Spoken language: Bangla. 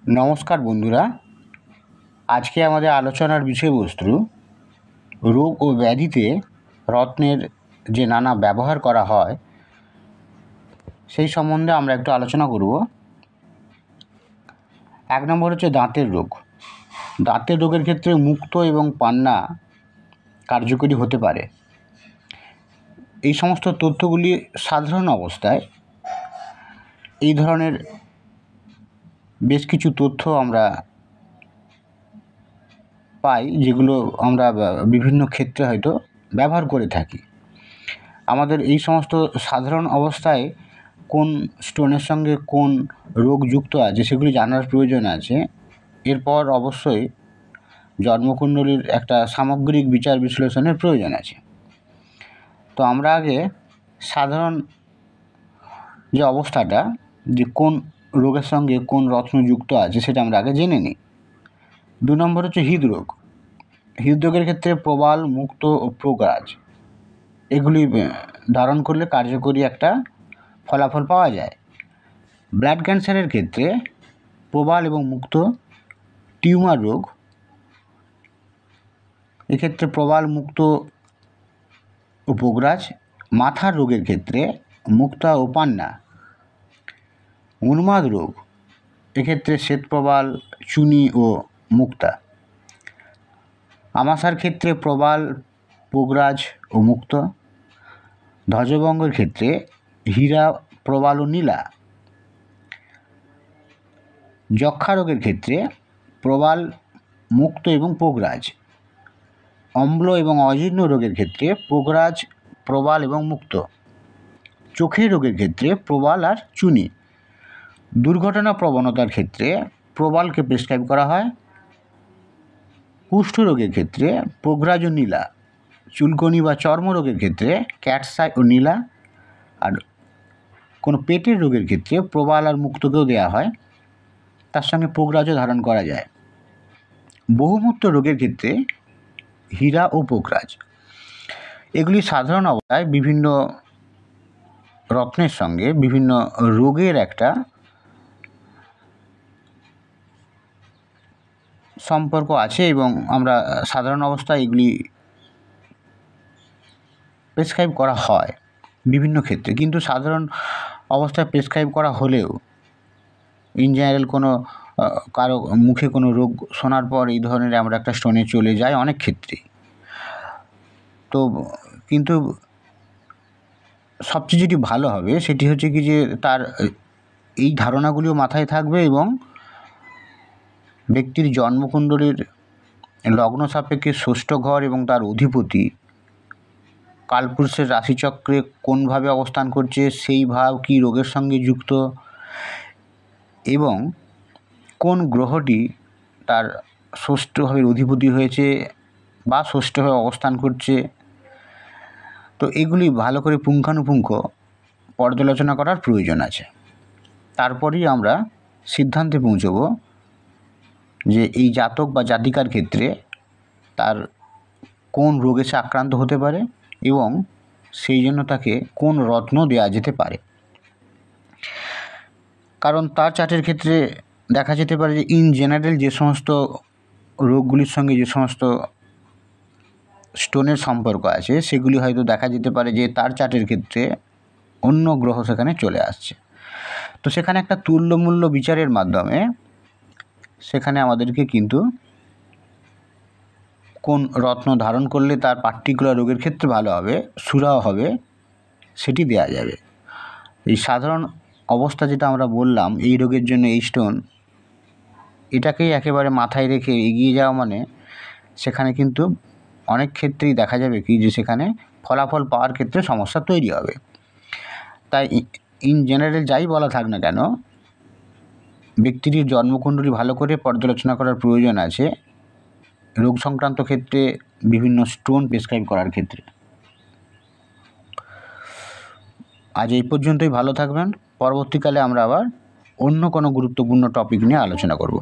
নমস্কার বন্ধুরা, আজকে আমাদের আলোচনার বিষয়বস্তু রোগ ও ব্যাধিতে রত্নের যে নানা ব্যবহার করা হয় সেই সম্বন্ধে আমরা একটু আলোচনা করব। 1 নম্বর হচ্ছে দাঁতের রোগ। দাঁতের রোগের ক্ষেত্রে মুক্ত এবং পান্না কার্যকরী হতে পারে। এই সমস্ত তথ্যগুলি সাধারণ অবস্থায় এই ধরনের বেশ কিছু তথ্য আমরা পাই, যেগুলো আমরা বিভিন্ন ক্ষেত্রে হয়তো ব্যবহার করে থাকি। আমাদের এই সমস্ত সাধারণ অবস্থায় কোন স্টোনের সঙ্গে কোন রোগ যুক্ত আছে সেগুলি জানার প্রয়োজন আছে। এরপর অবশ্যই জন্মকুণ্ডলীর একটা সামগ্রিক বিচার বিশ্লেষণের প্রয়োজন আছে। তো আমরা আগে সাধারণ যে অবস্থাটা, যে কোন রোগের সঙ্গে কোন রত্ন যুক্ত আছে সেটা আমরা আগে জেনে নিই। 2 নম্বর হচ্ছে হৃদরোগ। হৃদরোগের ক্ষেত্রে প্রবাল, মুক্ত ও প্রোগ্রাজ এগুলি ধারণ করলে কার্যকরী একটা ফলাফল পাওয়া যায়। ব্লাড ক্যান্সারের ক্ষেত্রে প্রবাল এবং মুক্ত। টিউমার রোগ, এক্ষেত্রে প্রবাল, মুক্ত ও প্রোগ্রাজ। মাথার রোগের ক্ষেত্রে মুক্তা ও পান্না। উন্মাদ রোগ, এক্ষেত্রে শ্বেতপ্রবাল, চুনি ও মুক্তা। আমাশার ক্ষেত্রে প্রবাল, প্রোগ্রাজ ও মুক্ত। ধ্বজভঙ্গের ক্ষেত্রে হীরা, প্রবাল ও নীলা। যক্ষা রোগের ক্ষেত্রে প্রবাল, মুক্ত এবং প্রোগ্রাজ। অম্ল এবং অজীর্ণ রোগের ক্ষেত্রে প্রোগ্রাজ, প্রবাল এবং মুক্ত। চোখের রোগের ক্ষেত্রে প্রবাল আর চুনি। দুর্ঘটনা প্রবণতার ক্ষেত্রে প্রবালকে প্রেসক্রাইব করা হয়। কুষ্ঠ রোগের ক্ষেত্রে প্রোগ্রাজ ও নীলা। চুলকনি বা চর্মরোগের ক্ষেত্রে ক্যাটসাই ও নীলা। আর কোনো পেটের রোগের ক্ষেত্রে প্রবাল আর মুক্তকেও দেওয়া হয়, তার সঙ্গে প্রোগ্রাজও ধারণ করা যায়। বহুমূত্র রোগের ক্ষেত্রে হীরা ও প্রোগ্রাজ। এগুলি সাধারণ অবস্থায় বিভিন্ন রত্নের সঙ্গে বিভিন্ন রোগের একটা সম্পর্ক আছে এবং আমরা সাধারণ অবস্থায় এগুলি প্রেসক্রাইব করা হয় বিভিন্ন ক্ষেত্রে। কিন্তু সাধারণ অবস্থায় প্রেসক্রাইব করা হলেও ইন জেনারেল কোনো কারো মুখে কোনো রোগ শোনার পর এই ধরনের আমরা একটা স্টোনে চলে যায় অনেক ক্ষেত্রেই। তো কিন্তু সবচেয়ে যেটি ভালো হবে সেটি হচ্ছে কি, যে তার এই ধারণাগুলিও মাথায় থাকবে এবং ব্যক্তির জন্মকুণ্ডলীর লগ্ন সাপেক্ষে ষষ্ঠ ঘর এবং তার অধিপতি কালপুরুষের রাশিচক্রে কোনভাবে অবস্থান করছে, সেই ভাব কী রোগের সঙ্গে যুক্ত এবং কোন গ্রহটি তার ষষ্ঠভাবের অধিপতি হয়েছে বা ষষ্ঠভাবে অবস্থান করছে। তো এগুলি ভালো করে পুঙ্খানুপুঙ্খ পর্যালোচনা করার প্রয়োজন আছে। তারপরেই আমরা সিদ্ধান্তে পৌঁছব যে এই জাতক বা জাতিকার ক্ষেত্রে তার কোন রোগে সে আক্রান্ত হতে পারে এবং সেই জন্য তাকে কোন রত্ন দেওয়া যেতে পারে। কারণ তার চার্টের ক্ষেত্রে দেখা যেতে পারে যে ইন জেনারেল যে সমস্ত রোগগুলির সঙ্গে যে সমস্ত স্টোনের সম্পর্ক আছে সেগুলি হয়তো দেখা যেতে পারে যে তার চার্টের ক্ষেত্রে অন্য গ্রহ সেখানে চলে আসছে। তো সেখানে একটা তুল্যমূল্য বিচারের মাধ্যমে সেখানে আমাদেরকে কিন্তু কোন রত্ন ধারণ করলে তার পার্টিকুলার রোগের ক্ষেত্রে ভালো হবে, সুরাহ হবে, সেটি দেয়া যাবে। এই সাধারণ অবস্থা যেটা আমরা বললাম এই রোগের জন্য এই স্টোন, এটাকেই একেবারে মাথায় রেখে এগিয়ে যাওয়া মানে সেখানে কিন্তু অনেক ক্ষেত্রেই দেখা যাবে কি যে সেখানে ফলাফল পাওয়ার ক্ষেত্রে সমস্যা তৈরি হবে। তাই ইন জেনারেল যাই বলা থাক না কেন, ব্যক্তিটির জন্মকুণ্ডলী ভালো করে পর্যালোচনা করার প্রয়োজন আছে রোগ সংক্রান্ত ক্ষেত্রে বিভিন্ন স্টোন প্রেসক্রাইব করার ক্ষেত্রে। আজ এই পর্যন্তই, ভালো থাকবেন। পরবর্তীকালে আমরা আবার অন্য কোনো গুরুত্বপূর্ণ টপিক নিয়ে আলোচনা করব।